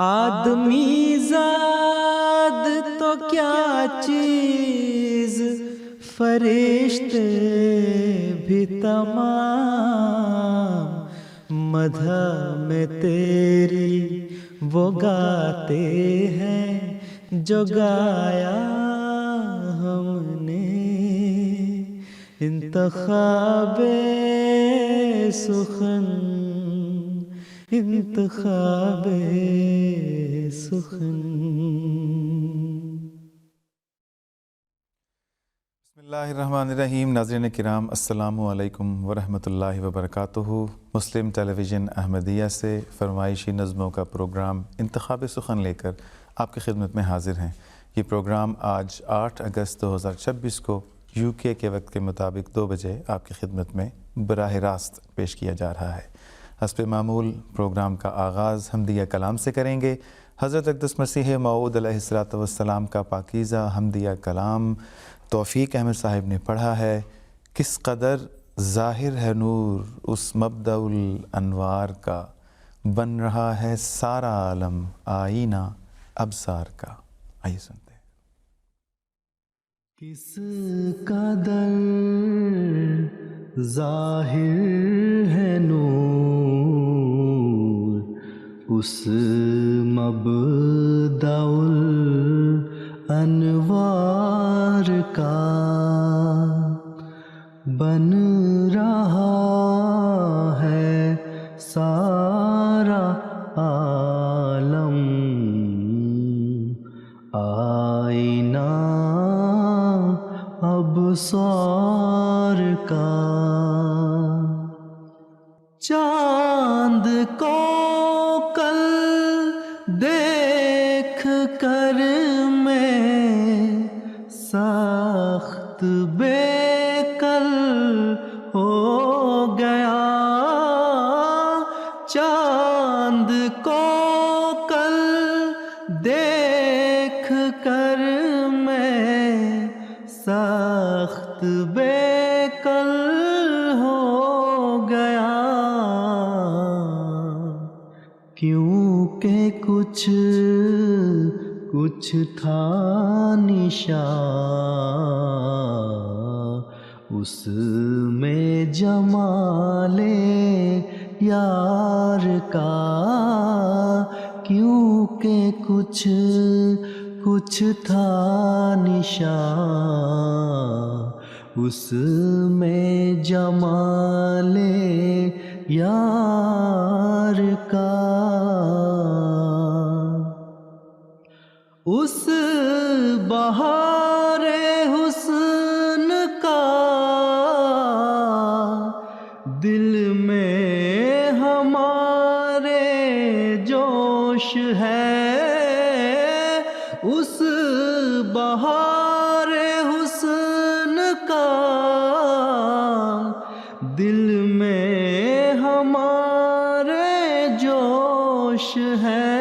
آدمی زاد تو کیا چیز، فرشتے بھی تمام مدح میں تیری وہ گاتے ہیں جو گایا ہم نے۔ انتخاب سخن، انتخاب سخن۔ بسم اللہ الرحمن الرحیم۔ ناظرین کرام السلام علیکم ورحمۃ اللہ وبرکاتہ۔ مسلم ٹیلی ویژن احمدیہ سے فرمائشی نظموں کا پروگرام انتخاب سخن لے کر آپ کی خدمت میں حاضر ہیں۔ یہ پروگرام آج 8 اگست 2026 کو UK کے وقت کے مطابق 2 بجے آپ کی خدمت میں براہ راست پیش کیا جا رہا ہے۔ حسب معمول پروگرام کا آغاز حمدیہ کلام سے کریں گے۔ حضرت اقدس مسیح موعود علیہ السلام کا پاکیزہ حمدیہ کلام توفیق احمد صاحب نے پڑھا ہے۔ کس قدر ظاہر ہے نور اس مبدأ الانوار کا، بن رہا ہے سارا عالم آئینہ ابصار کا۔ آئیے سنتے ہیں۔ کس قدر ظاہر ہے نور اس مبدأ الانوار کا، بن رہا ہے سارا عالم آئینہ ابصار کا۔ چاند کو کل دیکھ کر میں سخت بے کل ہو گیا، چاند کو کل دیکھ کر میں سخت بے کل ہو گیا، کیونکہ کچھ تھا نشان اس میں جمال یار کا، کیونکہ کچھ تھا نشان اس میں جمال یار کا۔ اس بہار حسن کا دل میں ہمارے جوش ہے، اس بہار حسن کا دل میں ہمارے جوش ہے۔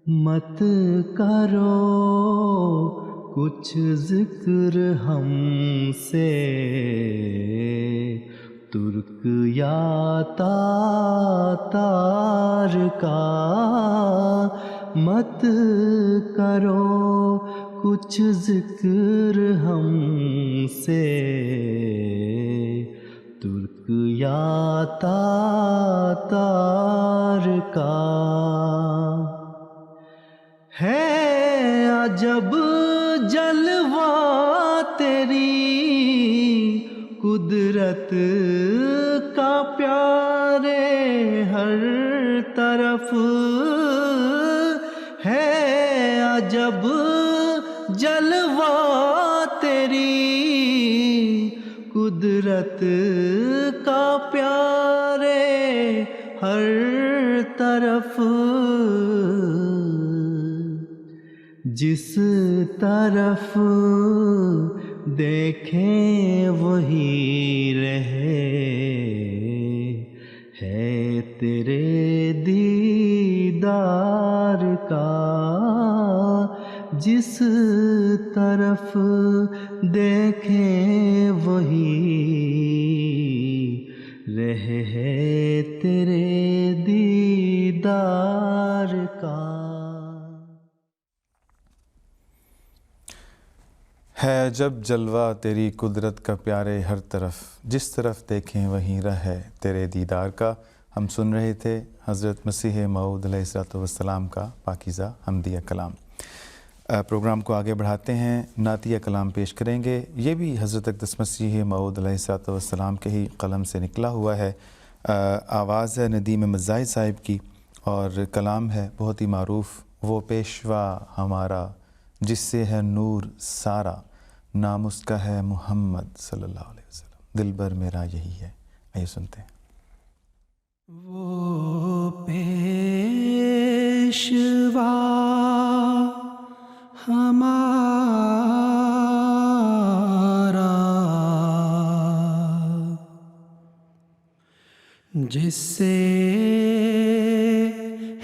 مت کرو کچھ ذکر ہم سے ترک یا تاتار کا، مت کرو کچھ ذکر ہم سے ترک یا تاتار کا۔ ہے عجب جلوہ تیری قدرت کا پیارے ہر طرف، ہے عجب جلوہ تیری قدرت کا پیارے ہر طرف، جس طرف دیکھیں وہی رہے، ہے تیرے دیدار کا، جس طرف دیکھیں وہی رہے تیرے دیدار کا ہے جب جلوہ تیری قدرت کا پیارے ہر طرف، جس طرف دیکھیں وہیں راہ ہے تیرے دیدار کا۔ ہم سن رہے تھے حضرت مسیح موعود علیہ الصلوۃ والسلام کا پاکیزہ حمدیہ کلام۔ پروگرام کو آگے بڑھاتے ہیں، نعتیہ کلام پیش کریں گے۔ یہ بھی حضرت اقدس مسیح موعود علیہ الصلوۃ والسلام کے ہی قلم سے نکلا ہوا ہے۔ آواز ہے ندیم مزاحد صاحب کی اور کلام ہے بہت ہی معروف، وہ پیشوا ہمارا جس سے ہے نور سارا، نام اس کا ہے محمد صلی اللہ علیہ وسلم، دل بر میرا یہی ہے۔ آئیے سنتے ہیں۔ وہ پیشوا ہمارا جس سے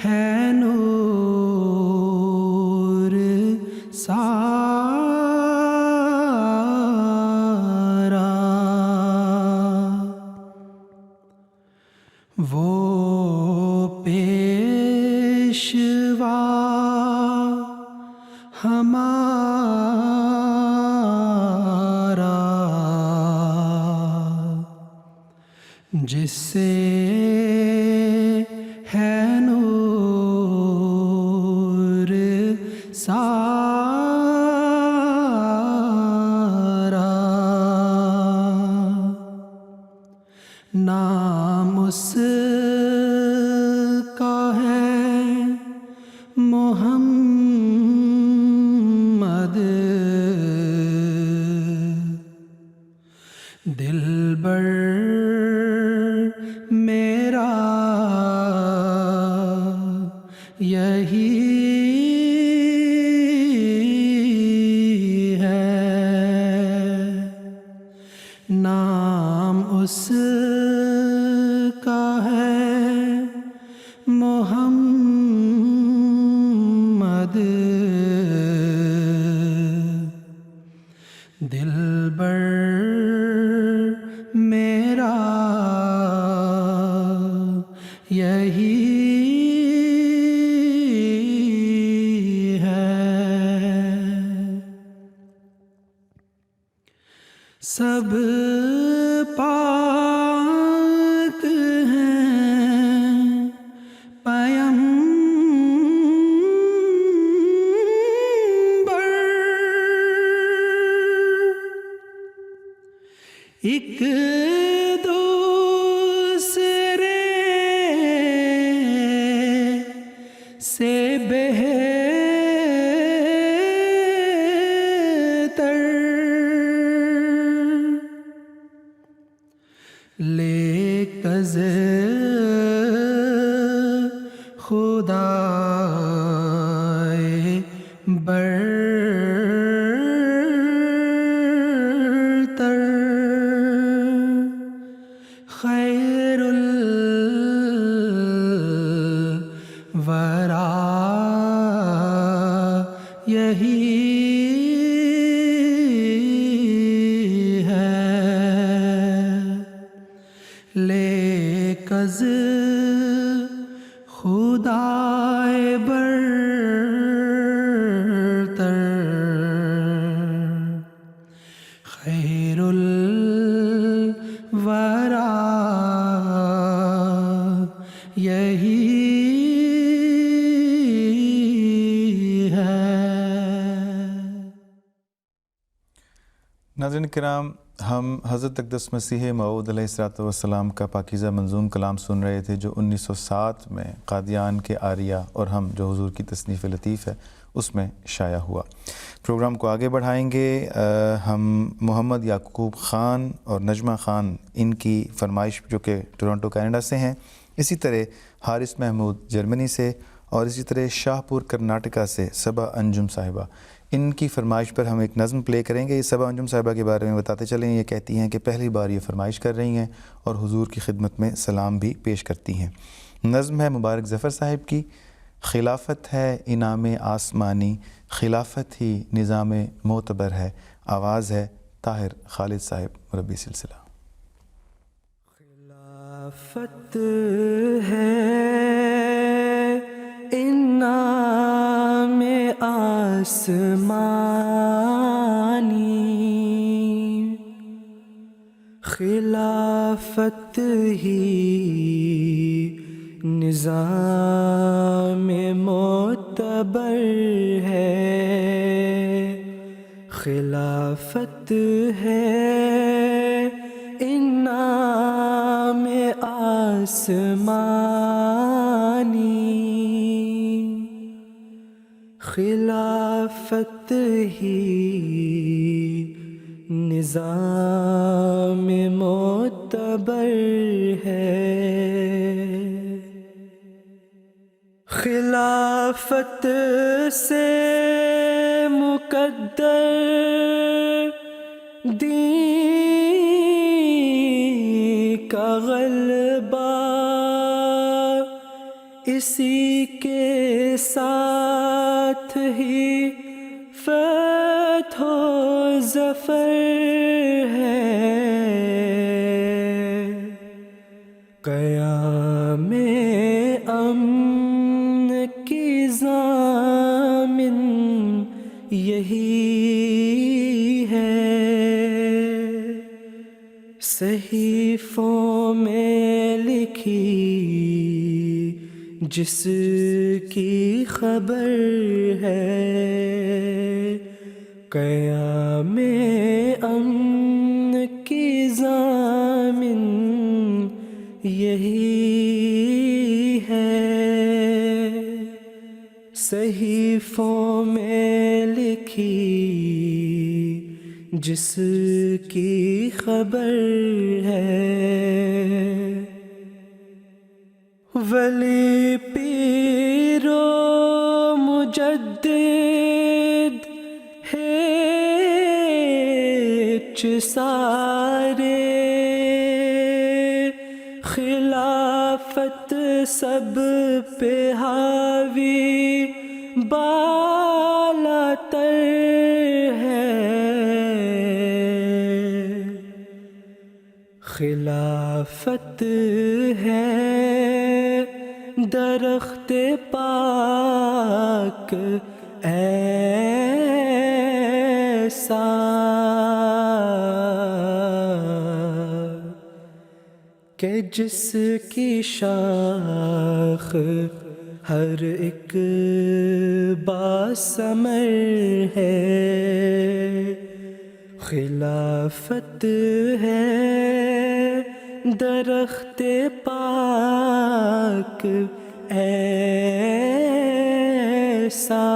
ہے نور سارا، وہ پیشوا ہمارا جس سے ہے نور سارا، نام اس کا ہے محمد، دلبر میرا یہی ہے، نام اس کا ہے محمد، دلبر میرا یہی ہے۔ سب پاک ہیں پیمبر، ایک دوسرے سے بہتر، لیکز خدائے برتر، خیر الورا یہی ہے، لیکز خدائے برتر، خیر الورا یہی ہے۔ ناظرین کرام، ہم حضرت اقدس مسیح موعود علیہ الصلوۃ والسلام کا پاکیزہ منظوم کلام سن رہے تھے جو 1907 میں قادیان کے عاریہ اور ہم جو حضور کی تصنیف لطیف ہے اس میں شائع ہوا۔ پروگرام کو آگے بڑھائیں گے۔ ہم محمد یعقوب خان اور نجمہ خان ان کی فرمائش جو کہ ٹورنٹو کینیڈا سے ہیں، اسی طرح حارث محمود جرمنی سے، اور اسی طرح شاہ پور کرناٹکا سے صبا انجم صاحبہ، ان کی فرمائش پر ہم ایک نظم پلے کریں گے۔ یہ صبا انجم صاحبہ کے بارے میں بتاتے چلیں، یہ کہتی ہیں کہ پہلی بار یہ فرمائش کر رہی ہیں اور حضور کی خدمت میں سلام بھی پیش کرتی ہیں۔ نظم ہے مبارک ظفر صاحب کی، خلافت ہے انعام آسمانی، خلافت ہی نظام معتبر ہے، آواز ہے طاہر خالد صاحب مربی سلسلہ۔ خلافت ہے آسمانی خلافت ہی نظام معتبر ہے، خلافت ہے انعام آسمانی، خلافت ہی نظام معتبر ہے، خلافت سے مقدر دین کا غلبہ، اسی کے ساتھ ہی فتح و ظفر ہے، قیام امن کی ضامن یہی ہے، صحیفوں میں لکھی جس کی خبر ہے، قیام امن کی ضامن یہی ہے، صحیفوں میں لکھی جس کی خبر ہے، ولی پیر و مجدد ہیچ سارے، خلافت سب پہ حاوی بالا تر ہے، خلافت ہے درخت پاک ایسا کہ جس کی شاخ ہر ایک باثمر ہے، خلافت ہے درخت پاک ایسا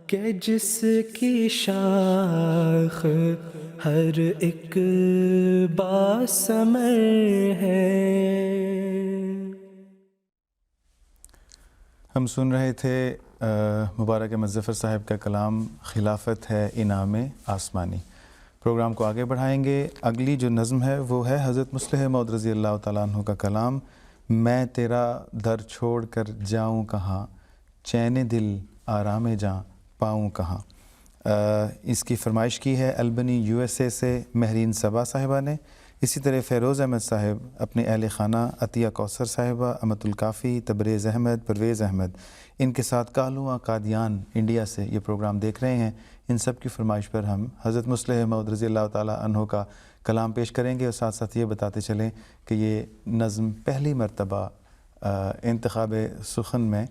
کہ جس کی شاخ ہر ایک باثمر ہے۔ ہم سن رہے تھے مبارک احمد ظفر صاحب کا کلام خلافت ہے انعام آسمانی۔ پروگرام کو آگے بڑھائیں گے۔ اگلی جو نظم ہے وہ ہے حضرت مصلح موعود رضی اللہ تعالیٰ عنہ کا کلام، میں تیرا در چھوڑ کر جاؤں کہاں، چین دل آرام جاں پاؤں کہاں۔ اس کی فرمائش کی ہے البنی USA سے مہرین صبا صاحبہ نے۔ اسی طرح فیروز احمد صاحب اپنے اہل خانہ عطیہ کوثر صاحبہ، امت الکافی، تبریز احمد، پرویز احمد، ان کے ساتھ کالواں قادیان انڈیا سے یہ پروگرام دیکھ رہے ہیں۔ ان سب کی فرمائش پر ہم حضرت مصلح موعود رضی اللہ تعالیٰ عنہ کا کلام پیش کریں گے، اور ساتھ ساتھ یہ بتاتے چلیں کہ یہ نظم پہلی مرتبہ انتخاب سخن میں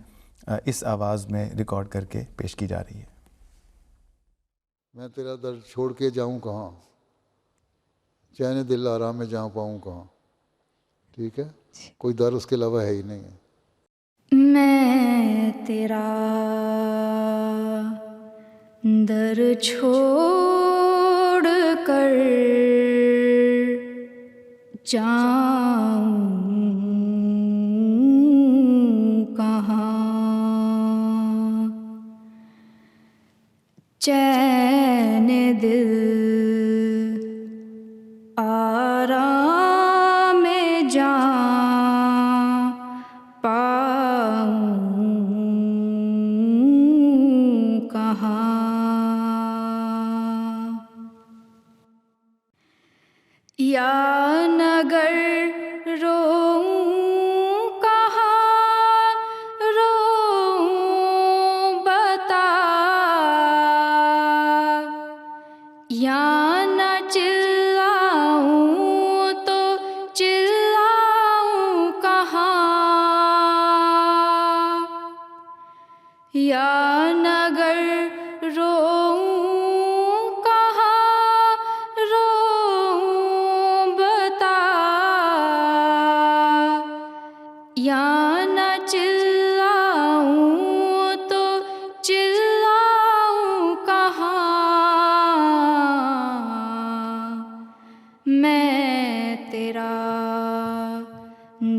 اس آواز میں ریکارڈ کر کے پیش کی جا رہی ہے۔ میں تیرا در چھوڑ کے جاؤں کہاں، چین دل آرام میں جاؤں پاؤں کہاں۔ ٹھیک ہے، کوئی در اس کے علاوہ ہے ہی نہیں ہے۔ میں تیرا در چھوڑ کر جاؤں کہاں، چین دل آرام جاں پاؤں کہاں، یا نگر رو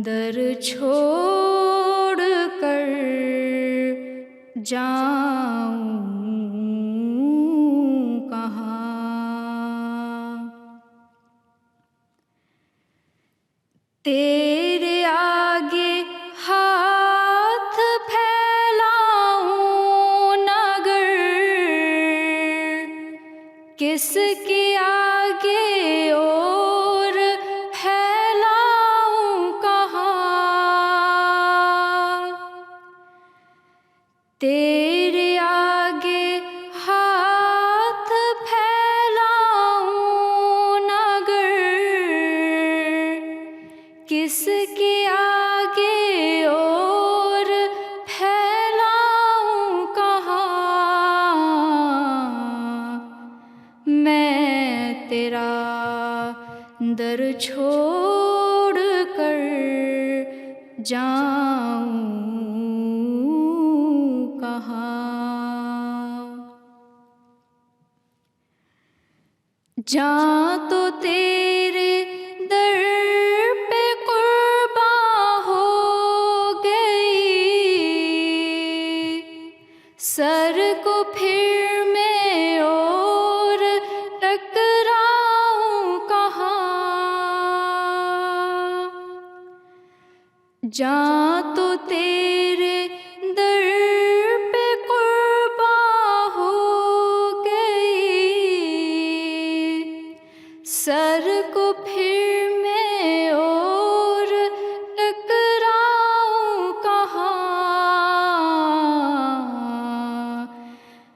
در چھوڑ کر جاؤں کہاں، تیرے آگے ہاتھ پھیلاؤں اگر، کس کے آگے اور پھیلاؤں کہاں، تیرے آگے ہاتھ پھیلاؤں اگر، کس کے آگے اور پھیلاؤں کہاں، میں تیرا در چھوڑ کر جاؤں کہاں، جاں تو تیرے در پہ قرباں ہو گئی، سر کو پھر میں اور ٹکراؤں کہاں، جاں تو تیرے در پہ قرباں ہو گئی، سر کو پھر میں اور ٹکراؤں کہاں،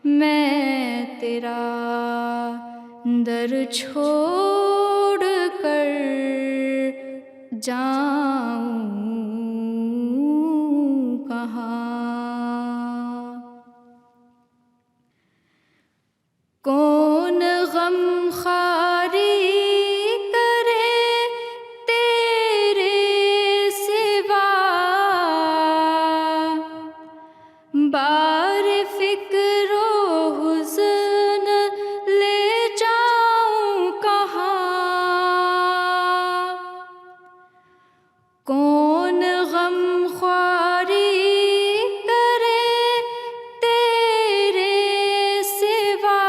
میں تیرا در چھوڑ کر جاؤں کہاں، کون غم خواری کرے تیرے سوا، بار فکر و حزن لے جاؤں کہاں، کون غم خواری کرے تیرے سوا،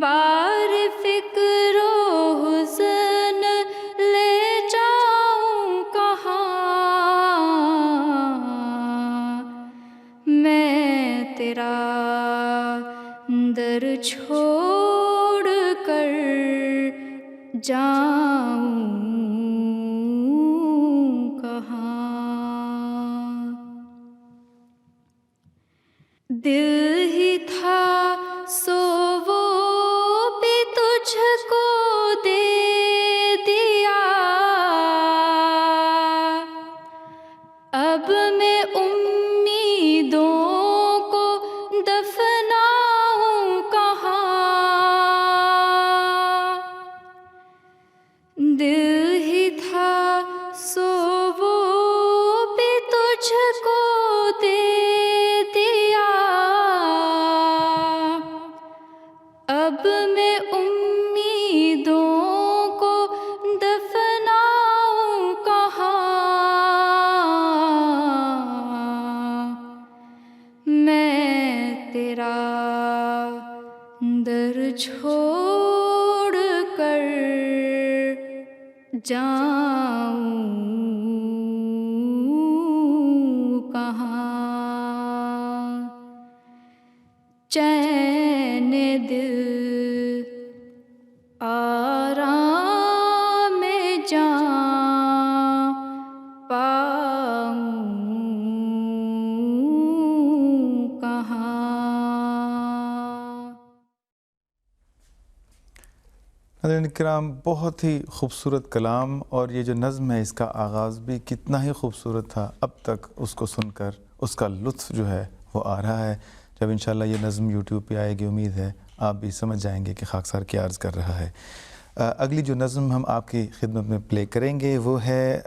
بار فکر و حزن لے جاؤں کہاں، میں تیرا در چھوڑ کر جاؤں کہاں، دل ہی تھا سو وہ بھی تجھ کو دے دیا، اب میں امیدوں کو دفناؤں کہاں، دل ہی تھا سو وہ بھی تجھ کو دے دیا، اب میں امیدوں کو دفناؤں کہاں، میں تیرا در چھوڑ کر جاؤں کہاں، چین دل آرام جاں پاؤں کہاں۔ ناظرین کرام، بہت ہی خوبصورت کلام، اور یہ جو نظم ہے اس کا آغاز بھی کتنا ہی خوبصورت تھا، اب تک اس کو سن کر اس کا لطف جو ہے وہ آ رہا ہے۔ جب انشاءاللہ یہ نظم یوٹیوب پہ آئے گی، امید ہے آپ بھی سمجھ جائیں گے کہ خاکسار کیا عرض کر رہا ہے۔ اگلی جو نظم ہم آپ کی خدمت میں پلے کریں گے وہ ہے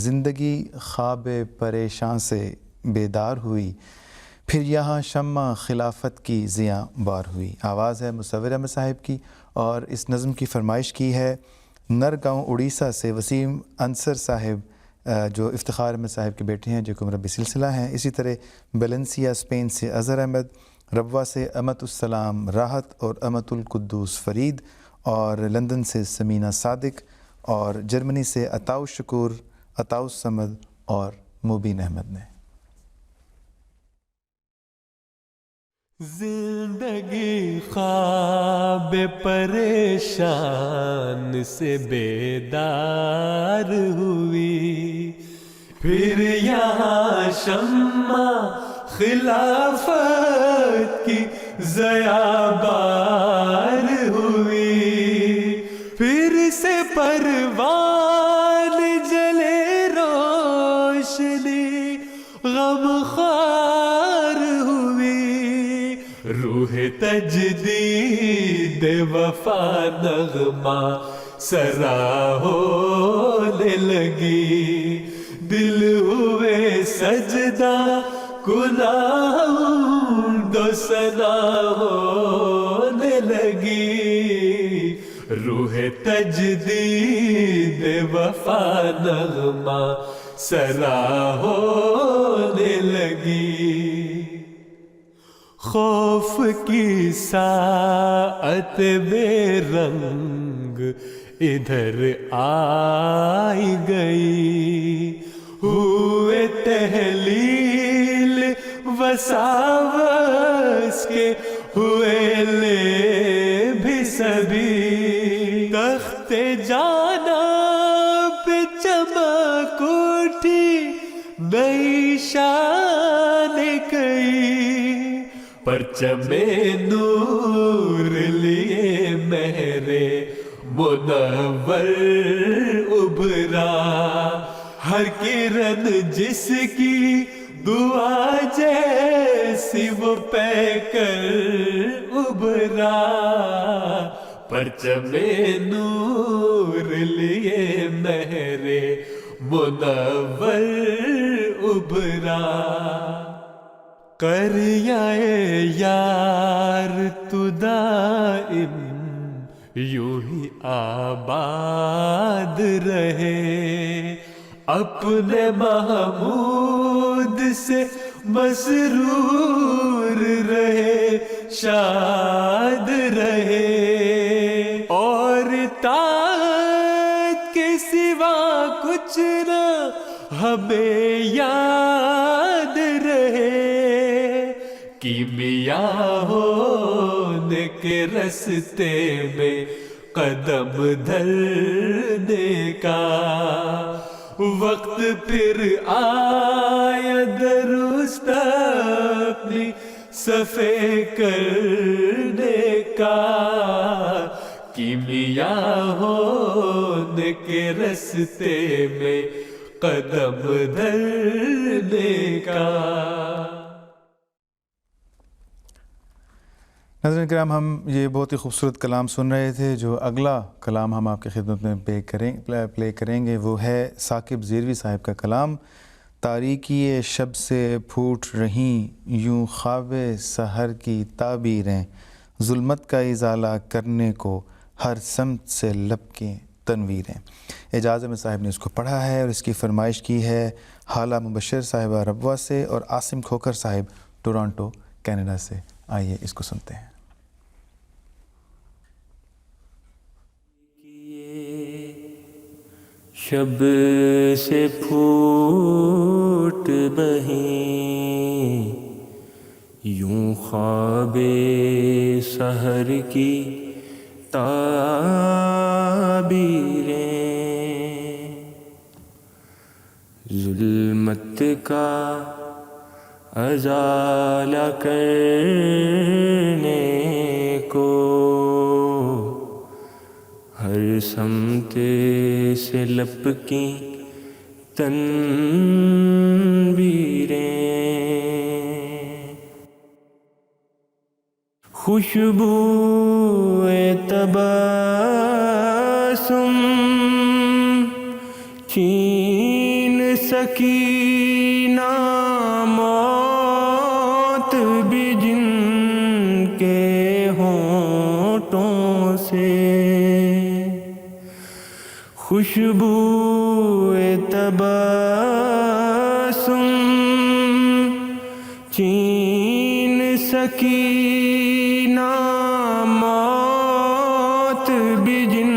زندگی خواب پریشان سے بیدار ہوئی، پھر یہاں شمع خلافت کی ضیاں بار ہوئی۔ آواز ہے مصور احمد صاحب کی، اور اس نظم کی فرمائش کی ہے نرگاؤں اڑیسہ سے وسیم انصر صاحب جو افتخار احمد صاحب کے بیٹے ہیں جو کہ مربی سلسلہ ہیں. اسی طرح بیلنسیا اسپین سے اظہر احمد, ربوہ سے امت السلام راحت اور امت القدوس فرید, اور لندن سے سمینہ صادق, اور جرمنی سے عطاء شکور, عطاء الصمد اور مبین احمد نے. زندگی خواب پریشان سے بیدار ہوئی, پھر یہاں شمع خلافت کی ضیاء بار ہوئی, پھر سے پروان جلے روشنی غمخوار ہوئی, روح تجدید وفا نغمہ سرا ہونے لگی, دل ہوئے سجدہ گناہ دو ثنا ہونے لگی, روح تجدید وفا نغمہ سرا ہونے لگی. خوف کی ساعت بے رنگ ادھر آئی گئی, ہوئے تحلیل وساوس کے ہوئے لے بھی سبھی, تخت جانا پہ چمک اٹھی نئی شان کئی, پرچم نور لیے مہر منور ابھرا, ہر کرن جس کی دعا جیسی وہ پہ کر ابھرا, پرچم نور لیے مہر منور ابھرا. قریۂ یار تو دائم یوں ہی آباد رہے, اپنے محمود سے مسرور رہے, شاد رہے, اور طاعت کے سوا کچھ نہ ہمیں یاد رہے, کیمیا ہونے کے رستے میں قدم دھرنے کا وقت پھر آیا, درست اپنی صفے کرنے کا, کیمیا ہونے کے رستے میں قدم دھرنے کا. ناظرین کرام, ہم یہ بہت ہی خوبصورت کلام سن رہے تھے. جو اگلا کلام ہم آپ کی خدمت میں پلے کریں گے وہ ہے ثاقب زیروی صاحب کا کلام. تاریکی شب سے پھوٹ رہیں یوں خواب سحر کی تعبیریں, ظلمت کا ازالہ کرنے کو ہر سمت سے لپکیں تنویریں. اعجاز احمد صاحب نے اس کو پڑھا ہے اور اس کی فرمائش کی ہے حالہ مبشر صاحبہ ربوہ سے اور عاصم کھوکھر صاحب ٹورانٹو کینیڈا سے. آئیے اس کو سنتے ہیں. شب سے پھوٹ بہیں یوں خواب سحر کی تعبیریں, ظلمت کا ازالہ کرنے کو ہر سمت سے لپکیں تنویریں, خوشبو تبسم چین سکینہ موت بھی جن کے ہونٹوں سے, خوشبو تبسم چین سکینہ موت بھی جن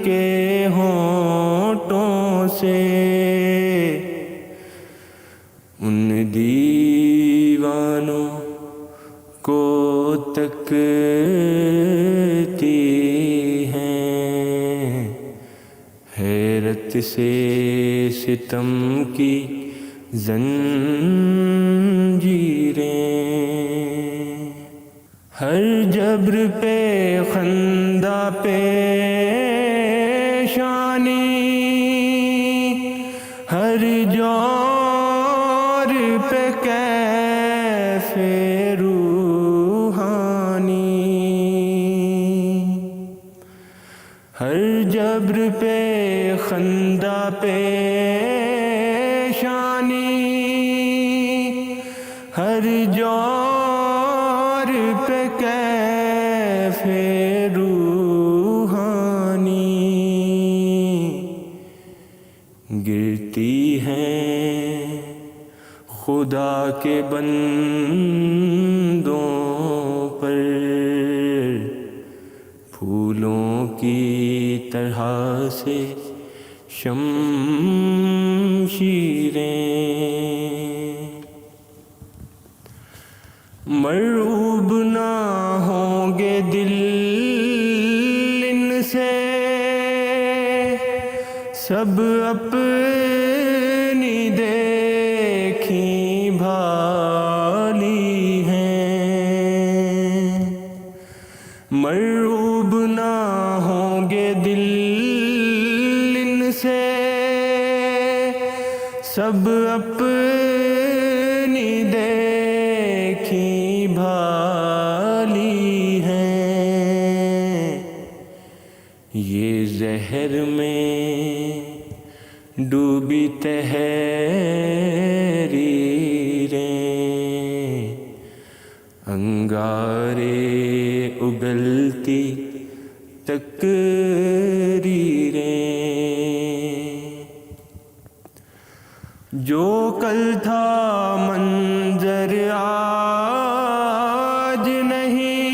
کے ہونٹوں سے ان دیوانوں کو تکتی ہیں حیرت سے ستم کی زنجیریں ہر جبر پہ خندہ پیشانی ہر جور پہ کیف روحانی ہر جبر پہ خندہ پیشانی ہر جور پہ کیف روحانی گرتی ہیں خدا کے بندوں پر پھولوں کی طرح سے شمشیریں مرعوب نہ ہوں گے دل ان سے سب اپنی دیکھی بھالی ہیں مرعوب نہ ہوں گے دل ان سے سب اپنی دیکھی بھالی ہیں یہ زہر میں ڈوبی تحریریں انگارے اگلتی تقریریں جو کل تھا منظر آج نہیں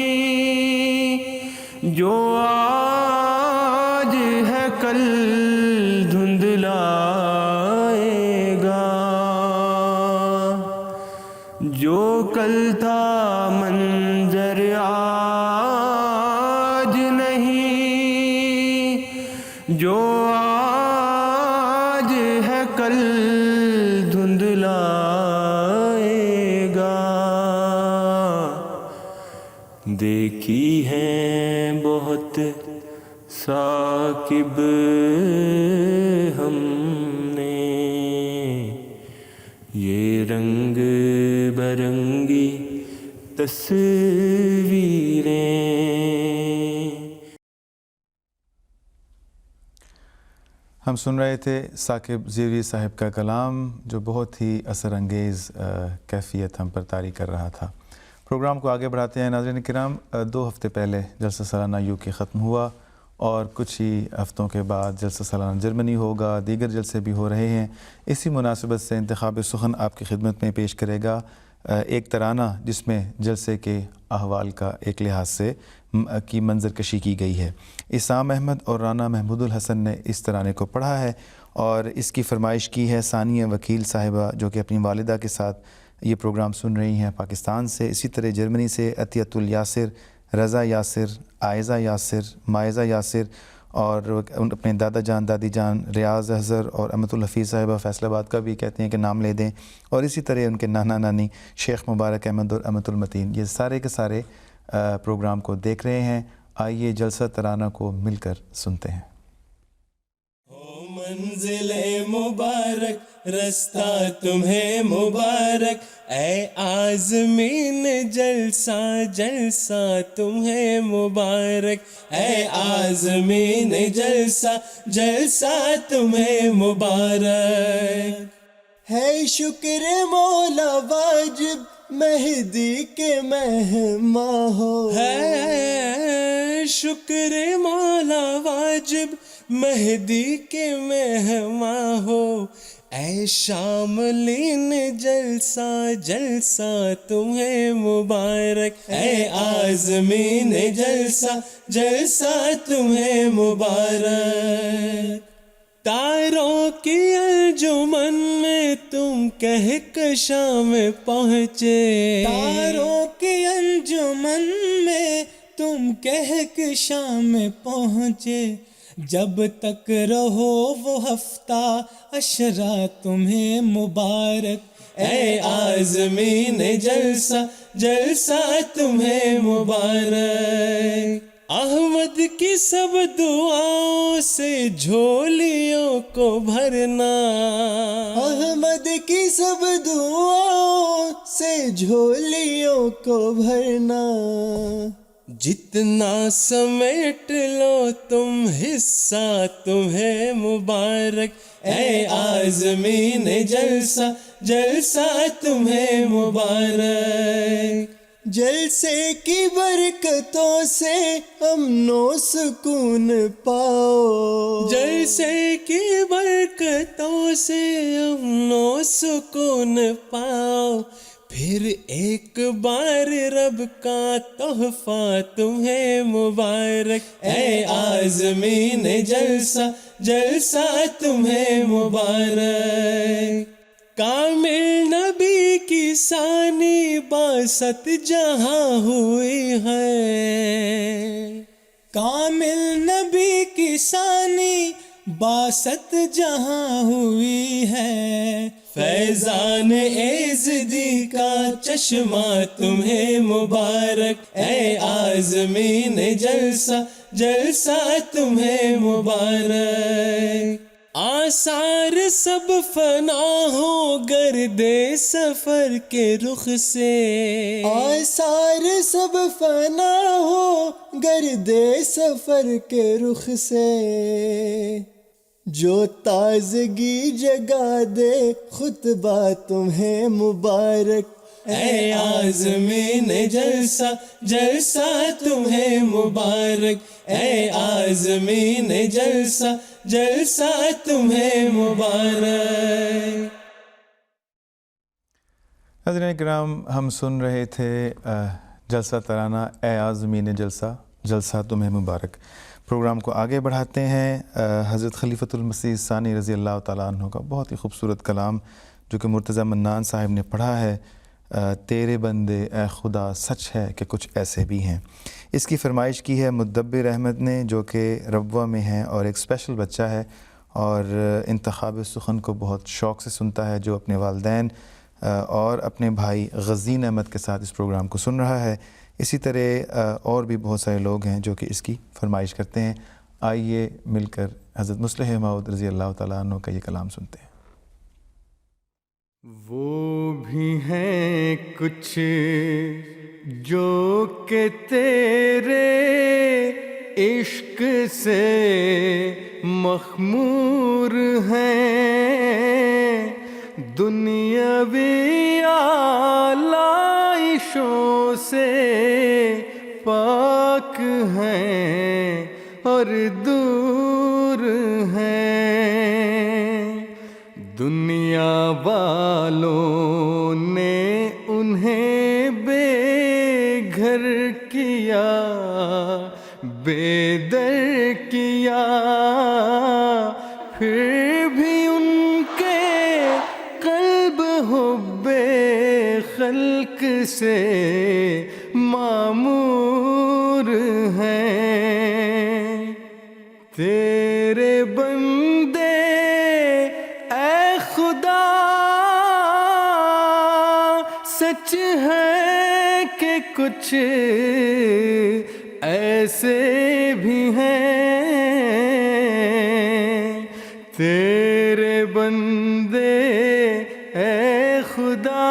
جو آج ہے کل دھندلائے گا جو کل تھا منظر آج نہیں جو آج ہے کل دھندلائے گا دیکھی ہیں بہت ثاقب ہم نے یہ رنگ برنگی تصویریں ہم سن رہے تھے ثاقب زیوری صاحب کا کلام جو بہت ہی اثر انگیز کیفیت ہم پر طاری کر رہا تھا۔ پروگرام کو آگے بڑھاتے ہیں ناظرین کرام۔ 2 ہفتے پہلے جلسہ سالانہ UK ختم ہوا اور کچھ ہی ہفتوں کے بعد جلسہ سالانہ جرمنی ہوگا، دیگر جلسے بھی ہو رہے ہیں۔ اسی مناسبت سے انتخاب سخن آپ کی خدمت میں پیش کرے گا ایک ترانہ جس میں جلسے کے احوال کا ایک لحاظ سے کی منظر کشی کی گئی ہے۔ اسام احمد اور رانا محمود الحسن نے اس ترانے کو پڑھا ہے اور اس کی فرمائش کی ہے ثانیہ وکیل صاحبہ جو کہ اپنی والدہ کے ساتھ یہ پروگرام سن رہی ہیں پاکستان سے، اسی طرح جرمنی سے عطیت الیاسر، رضا یاسر، عائزہ یاسر، مائزہ یاسر اور اپنے دادا جان دادی جان ریاض اظہر اور امت الحفیظ صاحبہ فیصل آباد کا بھی کہتے ہیں کہ نام لے دیں، اور اسی طرح ان کے نانا نانی شیخ مبارک احمد اور امت المتین، یہ سارے کے سارے پروگرام کو دیکھ رہے ہیں۔ آئیے جلسہ ترانہ کو مل کر سنتے ہیں۔ منزل مبارک رستہ تمہیں مبارک، اے عازمین جلسہ جلسہ تمہیں مبارک، اے عازمین جلسہ جلسہ تمہیں مبارک۔ ہے شکر مولا واجب مہدی کے مہماں ہو. ہے شکر مولا واجب مہدی کے مہماں ہو. اے شاملین جلسہ جلسہ تمہیں مبارک. اے عازمین جلسہ جلسہ تمہیں مبارک. تاروں کی انجمن میں تم کہکشاں میں پہنچے. تاروں کی انجمن میں تم کہکشاں میں پہنچے. جب تک رہو وہ ہفتہ عشرہ تمہیں مبارک. اے عازمین جلسہ جلسہ تمہیں مبارک. احمد کی سب دعاؤں سے جھولیوں کو بھرنا. احمد کی سب دعاؤں سے جھولیوں کو بھرنا. جتنا سمیٹ لو تم حصہ تمہیں مبارک. اے عازمین جلسہ جلسہ تمہیں مبارک. جلسے کی برکتوں سے امن و سکون پاؤ. جلسے کی برکتوں سے امن و سکون پاؤ. پھر ایک بار رب کا تحفہ تمہیں مبارک. اے عازمین جلسہ جلسہ تمہیں مبارک. کامل نبی کی ثانی باست جہاں ہوئی ہے. کامل نبی کی ثانی باست جہاں ہوئی ہے. فیضان ایزدی کا چشمہ تمہیں مبارک. اے عازمین جلسہ جلسہ تمہیں مبارک. آثار سب فنا ہو گرد سفر کے رخ سے. آثار سب فنا ہو گرد سفر کے رخ سے. جو تازگی جگا دے خطبہ تمہیں مبارک. اے عازمین جلسہ جلسہ تمہیں مبارک. اے عازمین جلسہ جلسہ تمہیں مبارک. حضرات کرام، ہم سن رہے تھے جلسہ ترانہ اے عازمین جلسہ جلسہ تمہیں مبارک. پروگرام کو آگے بڑھاتے ہیں. حضرت خلیفۃ المسیح ثانی رضی اللہ تعالیٰ عنہ کا بہت ہی خوبصورت کلام جو کہ مرتضیٰ منان صاحب نے پڑھا ہے. تیرے بندے اے خدا سچ ہے کہ کچھ ایسے بھی ہیں. اس کی فرمائش کی ہے مدبر احمد نے جو کہ ربوہ میں ہیں اور ایک اسپیشل بچہ ہے اور انتخاب سخن کو بہت شوق سے سنتا ہے، جو اپنے والدین اور اپنے بھائی غزین احمد کے ساتھ اس پروگرام کو سن رہا ہے. اسی طرح اور بھی بہت سارے لوگ ہیں جو کہ اس کی فرمائش کرتے ہیں. آئیے مل کر حضرت مصلح موعود رضی اللہ تعالیٰ عنہ کا یہ کلام سنتے ہیں. وہ بھی ہیں کچھ جو کہ تیرے عشق سے مخمور ہیں، دنیاوی آلائشوں سے پاک ہیں اور دور ہیں. دنیا والوں نے انہیں بے گھر کیا، بے در کیا، پھر بھی ان کے قلب حب خلق سے معمور ہیں. تیرے بندے اے خدا سچ ہے کہ کچھ ایسے بھی ہیں. تیرے بندے اے خدا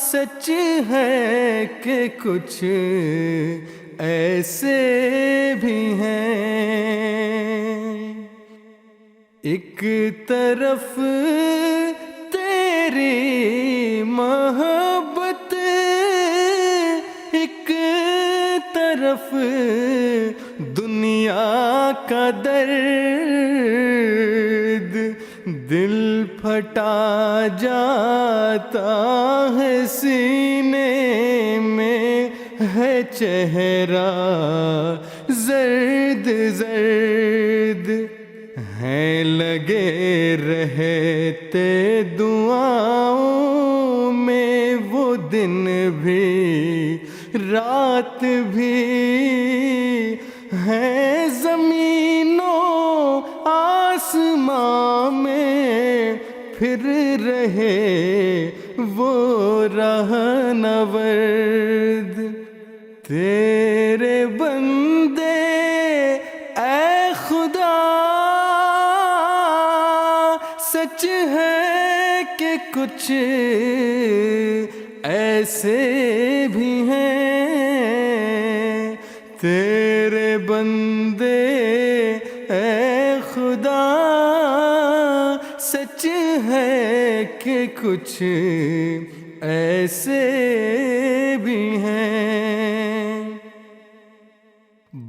سچ ہے کہ کچھ ایسے بھی ہیں. ایک طرف تیری محبت کا درد دل پھٹا جاتا ہے سینے میں ہے چہرہ زرد زرد ہیں لگے رہتے دعاؤں میں وہ دن بھی رات بھی ہے زمین و آسماں میں پھر رہے وہ رہنورد تیرے بندے اے خدا سچ ہے کہ کچھ ایسے بھی ہیں تیرے بندے اے خدا سچ ہے کہ کچھ ایسے بھی ہیں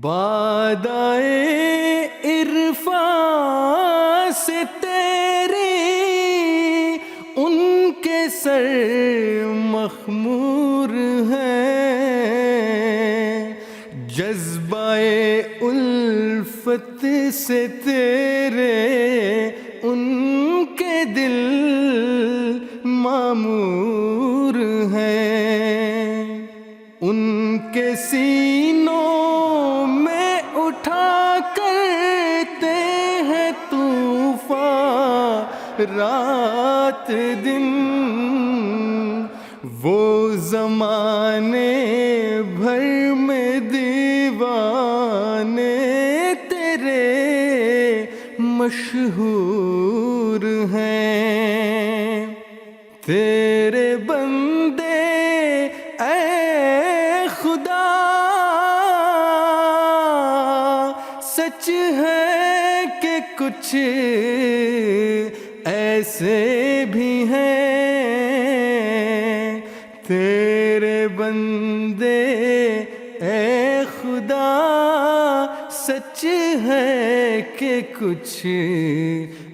بادائے عرفان سے تیری ان کے سر مخمور ہے جذبہ الفت سے تیرے ان کے دل معمور ہیں ان کے سینوں میں اٹھا کرتے ہیں طوفان رات دن وہ زمانے بھر میں دیوانے تیرے مشہور ہیں تیرے بندے اے خدا سچ ہے کہ کچھ ایسے بھی ہیں تیرے بندے اے خدا سچ ہے کہ کچھ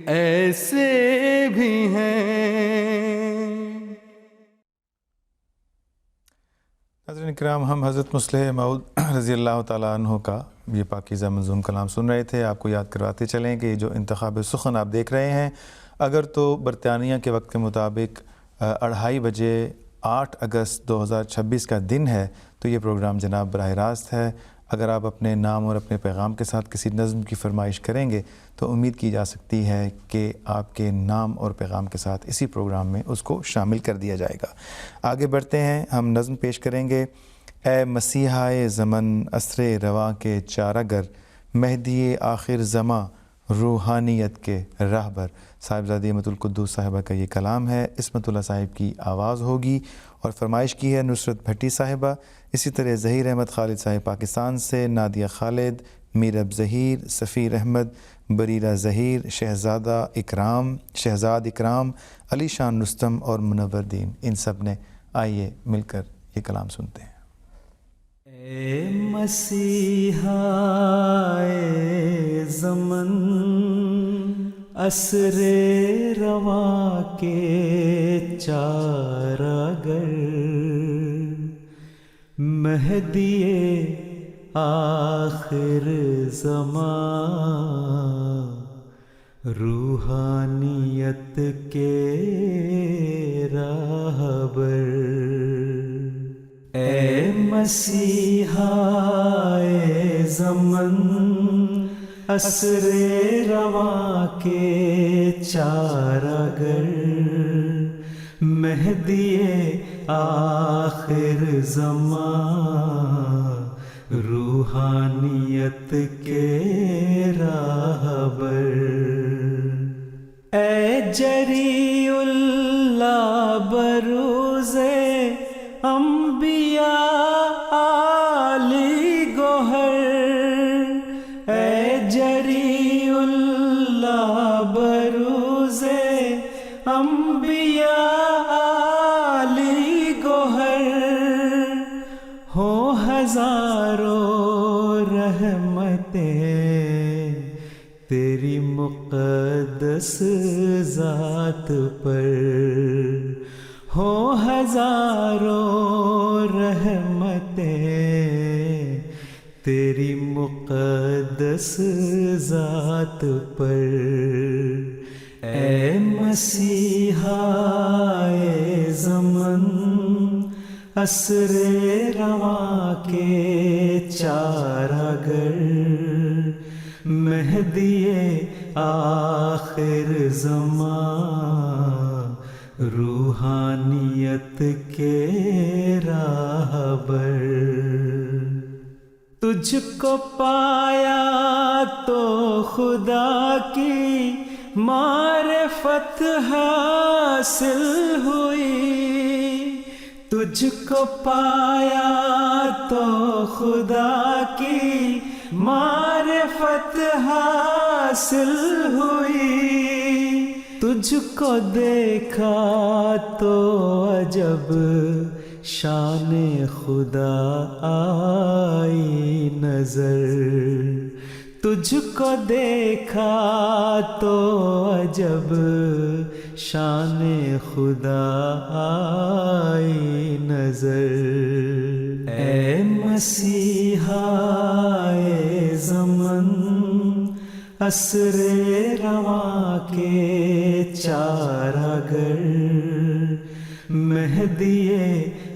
ایسے بھی ہیں حضرت کرام ہم حضرت مصلح موعود رضی اللہ تعالیٰ عنہ کا یہ پاکیزہ منظوم کلام سن رہے تھے. آپ کو یاد کرواتے چلیں کہ جو انتخاب سخن آپ دیکھ رہے ہیں اگر تو برطانیہ کے وقت کے مطابق 2:30 بجے 8 اگست 2026 کا دن ہے تو یہ پروگرام جناب براہ راست ہے. اگر آپ اپنے نام اور اپنے پیغام کے ساتھ کسی نظم کی فرمائش کریں گے تو امید کی جا سکتی ہے کہ آپ کے نام اور پیغام کے ساتھ اسی پروگرام میں اس کو شامل کر دیا جائے گا. آگے بڑھتے ہیں, ہم نظم پیش کریں گے. اے مسیحائے زمن عصر رواں کے چارگر مہدی آخر زماں روحانیت کے راہبر. صاحبزادی احمد القدوس صاحبہ کا یہ کلام ہے. عصمت اللہ صاحب کی آواز ہوگی اور فرمائش کی ہے نصرت بھٹی صاحبہ. اسی طرح ظہیر احمد خالد صاحب پاکستان سے, نادیہ خالد, میرب ظہیر, سفیر احمد, بریرہ ظہیر, شہزاد اکرام, علی شان رستم اور منور دین, ان سب نے. آئیے مل کر یہ کلام سنتے ہیں. اے مسیحائے زمن عصر رواں کے چارگر مہدی آخر زمان روحانیت کے راہبر. اے مسیحائے زمن عصر رواں کے چارگر مہدی آخر زمان روحانیت کے راہبر. اے جری اللہ بروز انبیاء علی گوہر. اے جری اللہ بروز انبیاء علی گوہر. ہو ہزاروں رحمتیں تیری مقدس ذات پر ہو ہزاروں رحمتیں، تیری مقدس ذات پر اے مسیحا اے زمن، عصر رواں کے چارہ گر، مہدی آخر زمان، روحانیت کے راہبر۔ تجھ کو پایا تو خدا کی معرفت حاصل ہوئی، تجھ کو پایا تو خدا کی معرفت حاصل ہوئی، تجھ کو دیکھا تو عجب شان خدا آئی نظر، تجھ کو دیکھا تو عجب شان خدا آئی نظر۔ اے مسیحا اے زمن، عصر رواں کے چارہ گر، مہدی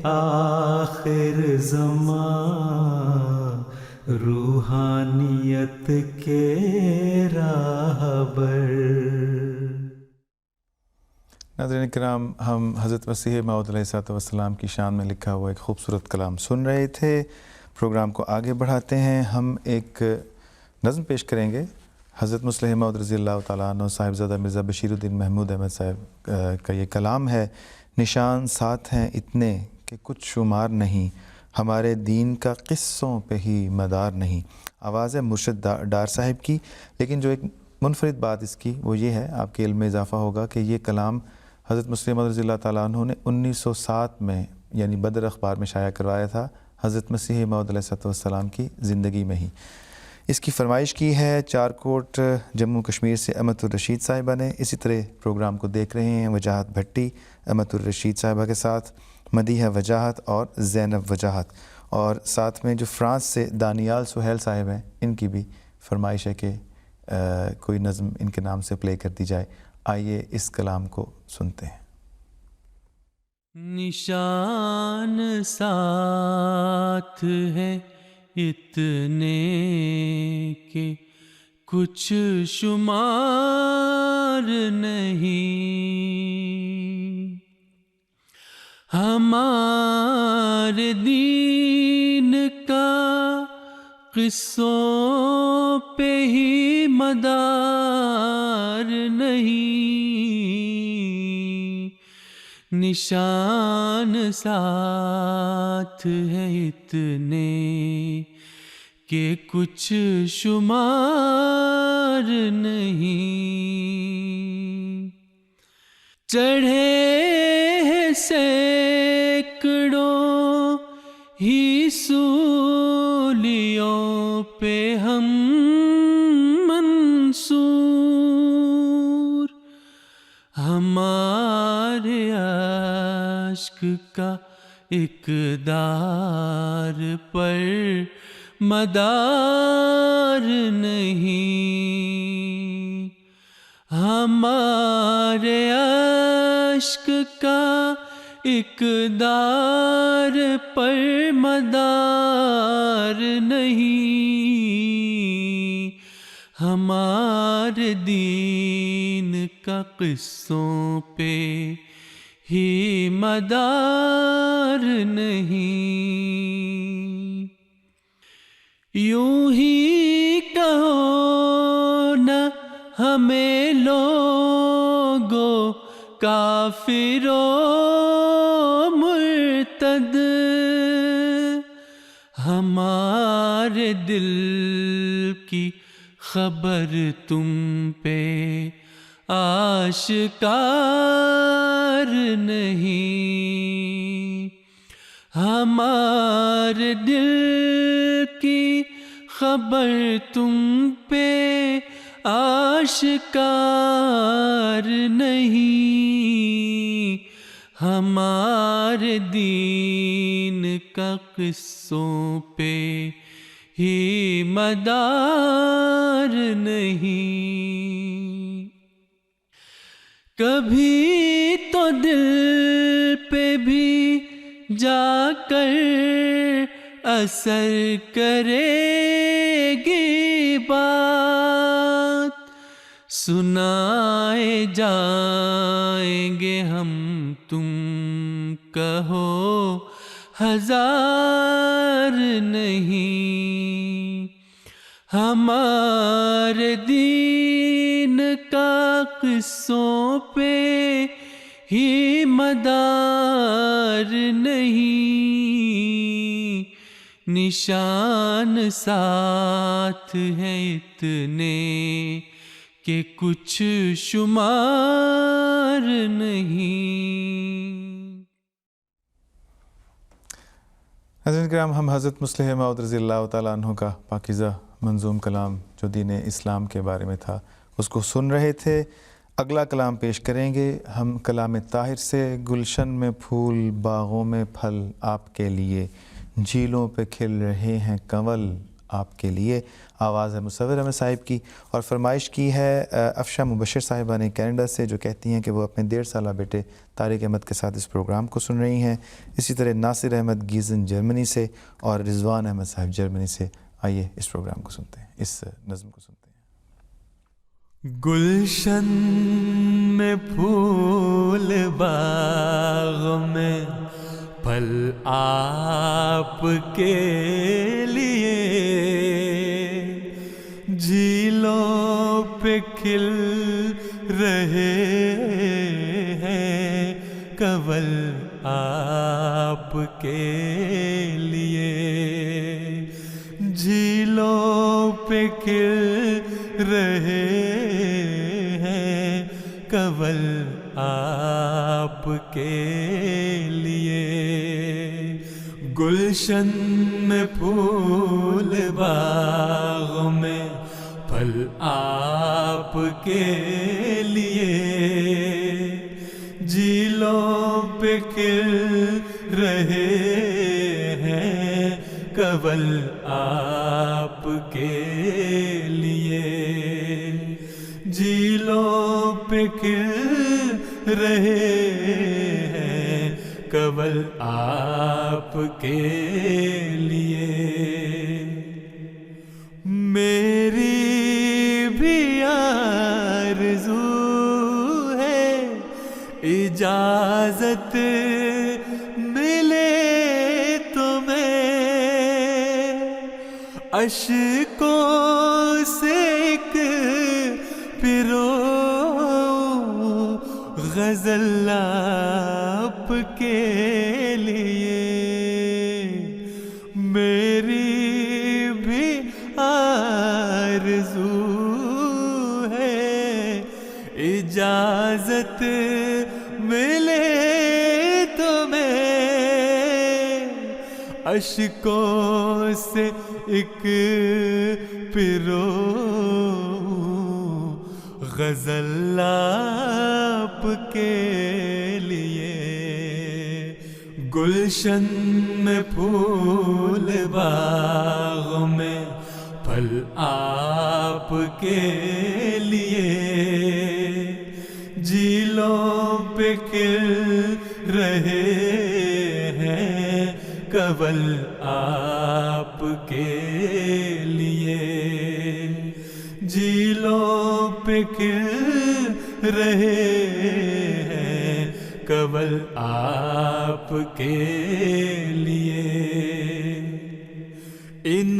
آخر زمان، روحانیت کے راہبر۔ ناظرین کرام، ہم حضرت مسیح موعود علیہ السلام کی شان میں لکھا ہوا ایک خوبصورت کلام سن رہے تھے۔ پروگرام کو آگے بڑھاتے ہیں، ہم ایک نظم پیش کریں گے۔ حضرت مسلح موعود رضی اللہ تعالیٰ عنہ صاحبزادہ مرزا بشیر الدین محمود احمد صاحب کا یہ کلام ہے۔ نشان ساتھ ہیں اتنے کہ کچھ شمار نہیں، ہمارے دین کا قصوں پہ ہی مدار نہیں۔ آواز ہے مرشد ڈار صاحب کی، لیکن جو ایک منفرد بات اس کی وہ یہ ہے، آپ کے علم میں اضافہ ہوگا کہ یہ کلام حضرت مسلح موعود رضی اللہ تعالیٰ عنہ نے 1907 میں یعنی بدر اخبار میں شائع کروایا تھا، حضرت مسیح موعود علیہ السلام کی زندگی میں ہی۔ اس کی فرمائش کی ہے چارکوٹ جموں کشمیر سے امت الرشید صاحبہ نے۔ اسی طرح پروگرام کو دیکھ رہے ہیں وجاہت بھٹی امت الرشید صاحبہ کے ساتھ، مدیحہ وجاہت اور زینب وجاہت، اور ساتھ میں جو فرانس سے دانیال سہیل صاحب ہیں، ان کی بھی فرمائش ہے کہ کوئی نظم ان کے نام سے پلے کر دی جائے۔ آئیے اس کلام کو سنتے ہیں۔ نشان ساتھ ہے اتنے کہ کچھ شمار نہیں، ہمارے دین کا قصوں پہ ہی مدار نہیں، نشان ساتھ ہے اتنے کہ کچھ شمار نہیں، چڑھے ہیں سینکڑوں ہی سولیوں پہ ہم منصور، ہمارے عشق کا اقدار پر مدار نہیں، ہمارے عشق کا اقدار پر مدار نہیں، ہمارے دین کا قصوں پہ ہی مدار نہیں، یوں ہی کہو نہ ہمیں لوگو کافرو مرتد، ہمارے دل کی خبر تم پہ آشکار نہیں، ہمارے دل کی خبر تم پہ آشکار نہیں، ہمارے دین کا قصوں پہ ہی مدار نہیں، کبھی تو دل پہ بھی جا کر اثر کرے گی بات، سنائے جائیں گے ہم تم کہو ہزار نہیں، ہمارے دین کا قصوں پہ ہی مدار نہیں، نشان ساتھ ہیں اتنے کہ کچھ شمار نہیں۔ حضرت کرام، ہم حضرت مصلح موعود رضی اللہ تعالیٰ عنہ کا پاکیزہ منظوم کلام جو دین اسلام کے بارے میں تھا اس کو سن رہے تھے۔ اگلا کلام پیش کریں گے ہم کلام طاہر سے۔ گلشن میں پھول، باغوں میں پھل آپ کے لیے، جھیلوں پہ کھل رہے ہیں کنول آپ کے لیے۔ آواز ہے مصور احمد صاحب کی، اور فرمائش کی ہے افشا مبشر صاحبہ نے کینیڈا سے، جو کہتی ہیں کہ وہ اپنے 1.5 سالہ بیٹے طارق احمد کے ساتھ اس پروگرام کو سن رہی ہیں۔ اسی طرح ناصر احمد گیزن جرمنی سے اور رضوان احمد صاحب جرمنی سے۔ آئیے اس پروگرام کو سنتے ہیں، اس نظم کو سنتے ہیں۔ گلشن میں پھول، باغ میں پھل آپ کے لیے، جھیلوں پہ کھل رہے ہیں کنول آپ کے لیے، جھیلوں پہ کھل رہے ہیں کنول آپ کے لیے، گلشن میں پھول، باغ میں پھل آپ کے لیے، جھیلوں پہ کھل رہے ہیں کنول آپ کے لیے، جھیلوں پہ کھل رہے ہیں کنول آپ کے لیے۔ میری بھی آرزو ہے اجازت ملے تو میں اشکوں سے ایک پیرو غزل آپ کے لیے، میری بھی آرزو ہے اجازت ملے تو میں اشکوں سے ایک پیرو غزل آپ کے لیے، گلشن میں پھول، باغ میں پھل آپ کے لیے، جھیلوں پہ کھل رہے ہیں کنول آپ کے لیے، جھیلوں پہ کھل رہے ہیں کنول آپ کے لیے۔ ان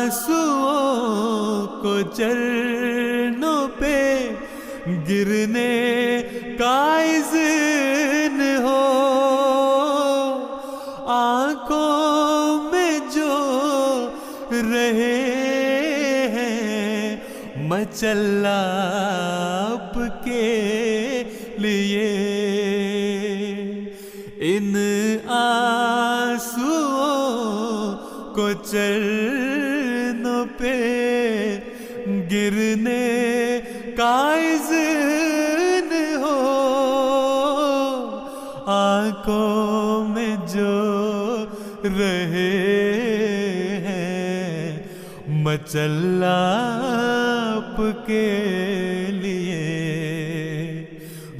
آنسوؤں کو چرنوں پہ گرنے کا اذن ہو، آنکھوں میں جو رہے ہیں مچل آپ کے لیے، ان آنسوؤں کو چرنوں پہ گرنے کا اذن ہو، آنکھوں میں جو رہے ہیں مچل آپ کے لیے،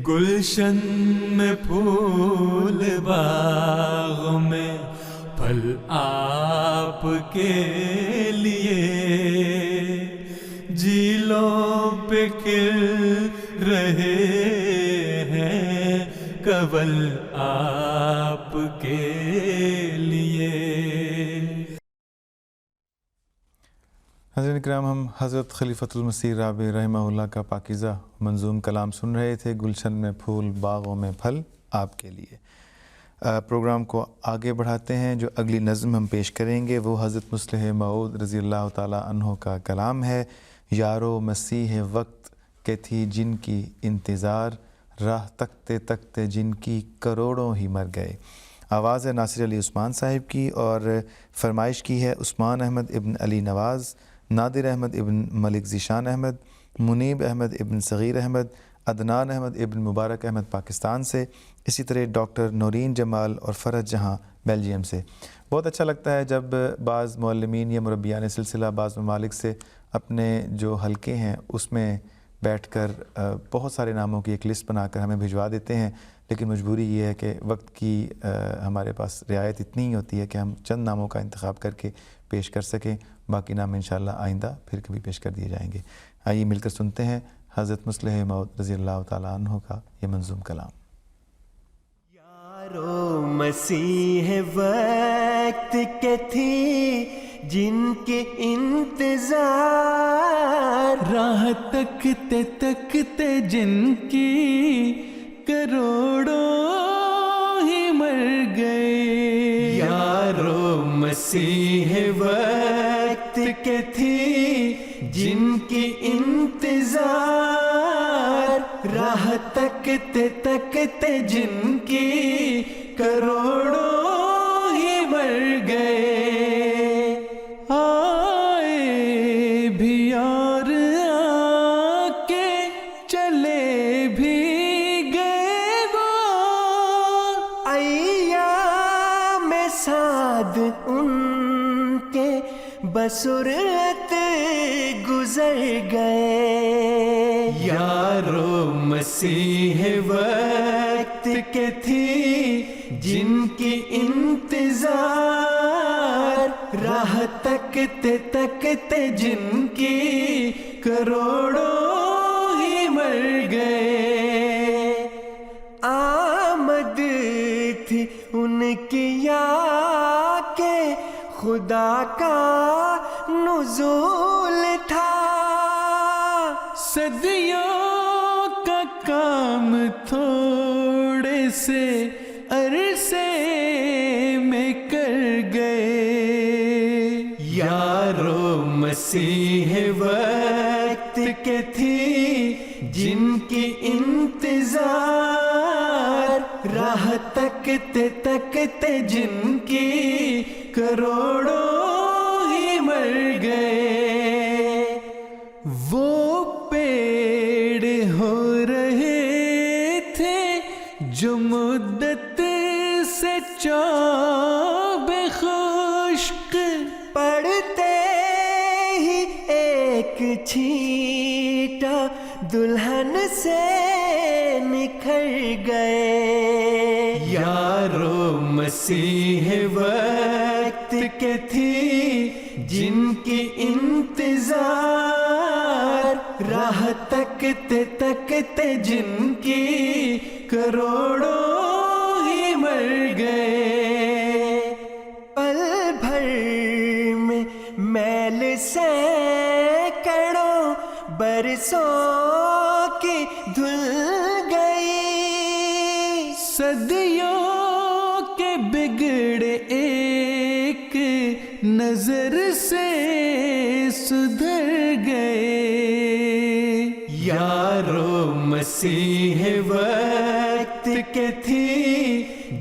گلشن میں پھول باغ میں پھل آپ کے لیے، جھیلوں پہ کھل رہے ہیں کنول آپ کے لیے۔ حضرت اکرام، ہم حضرت خلیفۃ المسیح رابع رحمہ اللہ کا پاکیزہ منظوم کلام سن رہے تھے، گلشن میں پھول باغوں میں پھل آپ کے لیے۔ پروگرام کو آگے بڑھاتے ہیں، جو اگلی نظم ہم پیش کریں گے وہ حضرت مصلح موعود رضی اللہ تعالیٰ عنہ کا کلام ہے۔ یارو مسیح وقت کہ تھی جن کی انتظار، راہ تکتے تکتے جن کی کروڑوں ہی مر گئے۔ آواز ہے ناصر علی عثمان صاحب کی، اور فرمائش کی ہے عثمان احمد ابن علی نواز، نادر احمد ابن ملک ذیشان احمد، منیب احمد ابن صغیر احمد، عدنان احمد ابن مبارک احمد پاکستان سے، اسی طرح ڈاکٹر نورین جمال اور فرج جہاں بیلجیم سے۔ بہت اچھا لگتا ہے جب بعض معلمین یا مربیان سلسلہ بعض ممالک سے اپنے جو حلقے ہیں اس میں بیٹھ کر بہت سارے ناموں کی ایک لسٹ بنا کر ہمیں بھجوا دیتے ہیں، لیکن مجبوری یہ ہے کہ وقت کی ہمارے پاس رعایت اتنی ہی ہوتی ہے کہ ہم چند ناموں کا انتخاب کر کے پیش کر سکیں، باقی نام انشاءاللہ آئندہ پھر کبھی پیش کر دیے جائیں گے۔ آئیے مل کر سنتے ہیں حضرت مصلح موعود رضی اللہ تعالیٰ عنہ کا یہ منظوم کلام۔ یارو مسیح وقت کے تھی جن کے انتظار، راہ تکتے تکتے جن کی کروڑوں ہی مر گئے۔ یارو مسیح وقت کے تھی جن کی انتظار، راہ تکتے تکتے جن کی کروڑوں ہی مر گئے۔ آئے بھی اور آ کے چلے بھی گئے وہ، ایام سعد ان کے بسرعت گزر گئے۔ یارو مسیح وقت کے تھی جن کی انتظار، راہ تکتے تکتے جن کی کروڑوں ہی مر گئے۔ آمد تھی ان کی یا کہ خدا کا نزول تھا، صدیوں کا کام تھوڑے سے عرصے میں کر گئے۔ یارو مسیح وقت کے تھی جن کی انتظار، راہ تکتے تکتے جن کی کروڑوں ہی مر گئے۔ وہ پیڑ ہو رہے تھے جو مدت سے چوب خشک، پڑتے ہی ایک چھینٹا دلہن سے نکھر گئے۔ یارو مسیح وقت کے تھی جن کی انتظار، راہ تکتے تکتے جن کی کروڑوں ہی مر گئے۔ پل بھر میں میل سینکڑوں برسوں کی دھل گئی، صدیوں کے بگڑے ایک نظر سے سدھر گئے۔ یارو مسیح وقت کے تھی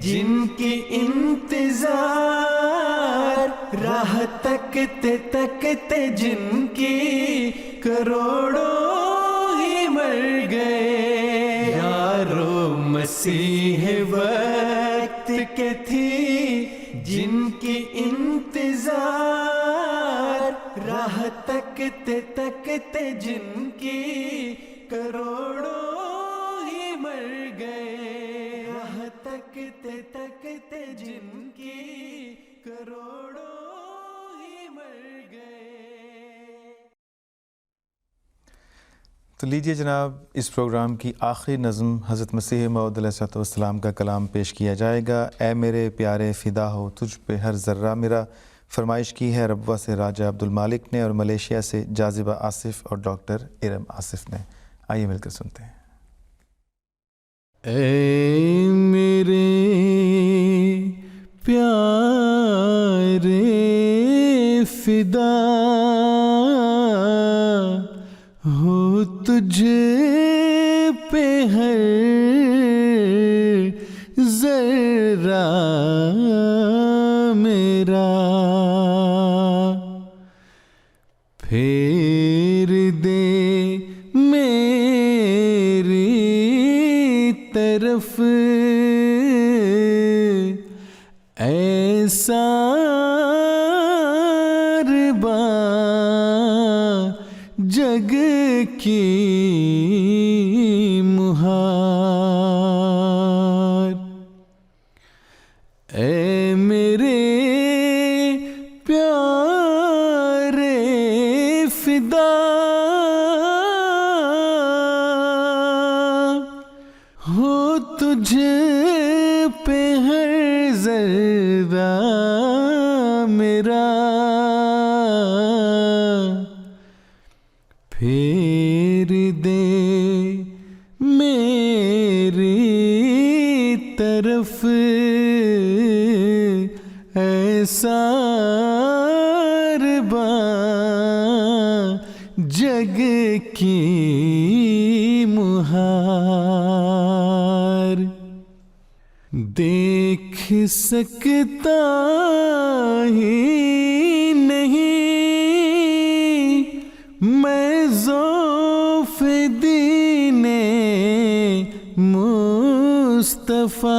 جن کی انتظار، راہ تکتے تکتے جن کی کروڑوں ہی مر گئے. یارو مسیح وقت کے تھی جن کی انتظار، راہ تکتے تکتے جن کی کروڑوں ہی مر گئے. راہ تکتے تکتے جن کی کروڑوں ہی مر گئے. تو لیجیے جناب، اس پروگرام کی آخری نظم حضرت مسیح موعود علیہ السلام کا کلام پیش کیا جائے گا. اے میرے پیارے فدا ہو تجھ پہ ہر ذرہ میرا، فرمائش کی ہے ربوہ سے راجہ عبدالمالک نے اور ملیشیا سے جاذبہ آصف اور ڈاکٹر ارم آصف نے. آئیے مل کر سنتے ہیں. اے میرے پیارے فدا ہو تجھ پہ ہر ذرہ میرا، پھیر دے میری طرف ایسا جگ کی مہار. اے میرے پیارے فدا ہو تجھ پہ ہر ذرہ میرا، پھیر دے میری طرف ایسا جگ کی مہار. دیکھ سکتا ہی نہیں میں ذوف دین مصطفیٰ،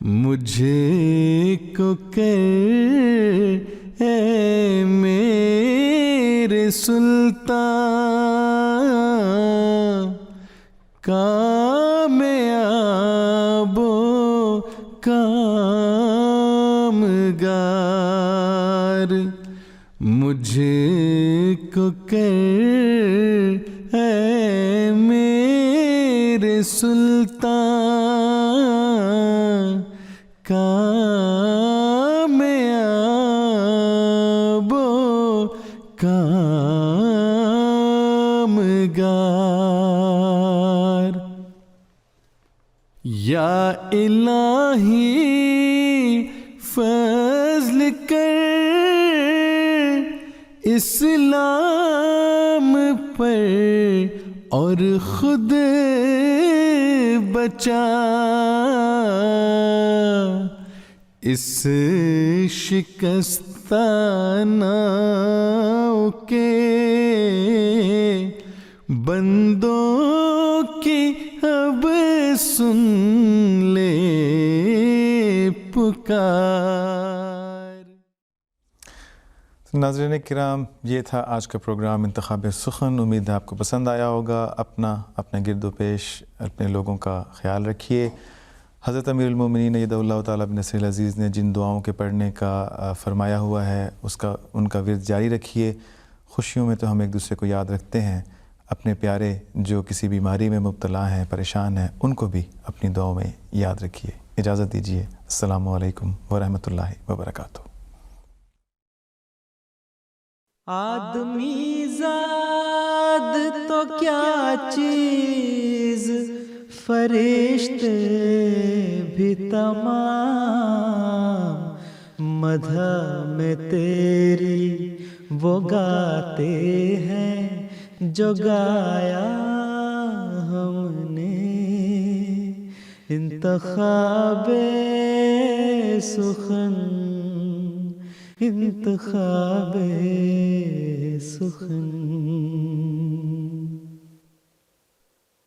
مجھے کو کر اے میرے سلطان کامیاب و کامگار. مجھے کو کر اے میرے سلطان کامیاب و کامگار. یا الہی فضل کر اسلام پر اور خود بچا اس شکستہ ناؤ کے بندوں کی اب سن لے پکار. ناظرین کرام، یہ تھا آج کا پروگرام انتخاب سخن. امید ہے آپ کو پسند آیا ہوگا. اپنا گرد و پیش اپنے لوگوں کا خیال رکھیے. حضرت امیر المومنین ایدہ اللہ تعالیٰ بنصرہ العزیز نے جن دعاؤں کے پڑھنے کا فرمایا ہوا ہے ان کا ورد جاری رکھیے. خوشیوں میں تو ہم ایک دوسرے کو یاد رکھتے ہیں، اپنے پیارے جو کسی بیماری میں مبتلا ہیں، پریشان ہیں، ان کو بھی اپنی دعاؤں میں یاد رکھیے. اجازت دیجیے. السلام علیکم ورحمۃ اللہ وبرکاتہ. آدمی زاد تو کیا چیز، فرشتے بھی تمام مدح میں تیری وہ گاتے ہیں جو گایا ہم نے. انتخاب سخن انتخاب سخن.